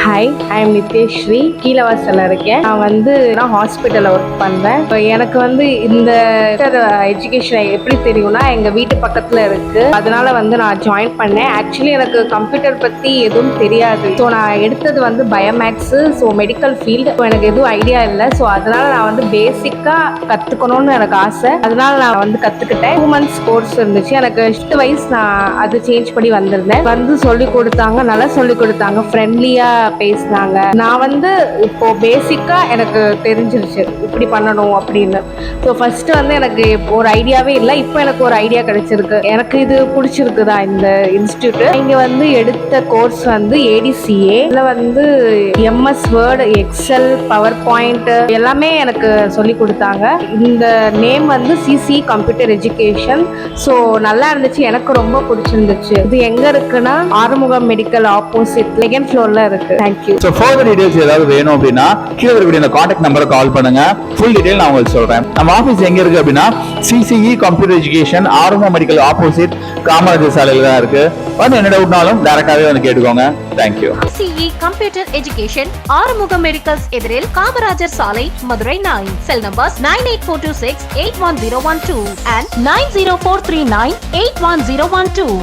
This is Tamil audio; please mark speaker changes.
Speaker 1: Hi, I am Nithyasri. கீழவாசல்ல இருக்கேன். நான் ஹாஸ்பிட்டலில் ஒர்க் பண்ணுறேன். இப்போ எனக்கு இந்த எஜுகேஷன் எப்படி தெரியும்னா, எங்கள் வீட்டு பக்கத்தில் இருக்குது. அதனால நான் ஜாயின் பண்ணேன். ஆக்சுவலி எனக்கு கம்ப்யூட்டர் பற்றி எதுவும் தெரியாது. ஸோ நான் எடுத்தது பயோமேக்ஸு, ஸோ மெடிக்கல் ஃபீல்டு. எனக்கு எதுவும் ஐடியா இல்லை. ஸோ அதனால நான் பேசிக்காக கற்றுக்கணும்னு எனக்கு ஆசை. அதனால நான் கற்றுக்கிட்டேன். 2 months கோர்ஸ் இருந்துச்சு. எனக்கு ஷிஃப்ட் வைஸ் நான் அது சேஞ்ச் பண்ணி வந்திருந்தேன். சொல்லி கொடுத்தாங்க, நல்லா சொல்லி கொடுத்தாங்க, ஃப்ரெண்ட்லியாக பேசினாங்க. நான் இப்போ பேசிக்கா எனக்கு தெரிஞ்சிருச்சு இப்படி பண்ணணும் அப்படின்னு. ஸோ ஃபர்ஸ்ட் எனக்கு ஒரு ஐடியாவே இல்லை. இப்போ எனக்கு ஒரு ஐடியா கிடைச்சிருக்கு. எனக்கு இது பிடிச்சிருக்குதா இந்த இன்ஸ்டியூட். இங்கே எடுத்த கோர்ஸ் ஏடிசிஏ. இதில் MS Word, Excel, power point எல்லாமே எனக்கு சொல்லி கொடுத்தாங்க. இந்த name CC computer education. So நல்லா இருந்துச்சு, எனக்கு ரொம்ப பிடிச்சிருந்துச்சு. இது எங்க இருக்குன்னா ஆறுமுகம் மெடிக்கல் ஆப்போசிட் 2nd floorல இருக்கு. தேங்க்யூ.
Speaker 2: ஸோ ஃபர்தர் டீடைல்ஸ் ஏதாவது வேணும் அப்படின்னா கீழே இருக்கக்கூடிய இந்த கான்டாக்ட் நம்பரை கால் பண்ணுங்க. ஃபுல் டீடைல் நான் உங்களுக்கு சொல்றேன். நம்ம ஆஃபீஸ் எங்க இருக்கு அப்படின்னா CCE computer education Arumugam medical opposite Kamarajar சாலையில தான் இருக்கு. என்ன டவுட்னாலும் டைரக்டாவே கேட்டுக்கோங்க. Thank you.
Speaker 3: CE computer education Arumugam medicals எதிரில் காமராஜர் சாலை, மதுரை 9. செல் நம்பர்ஸ் 98426 81012 and 90439 81012.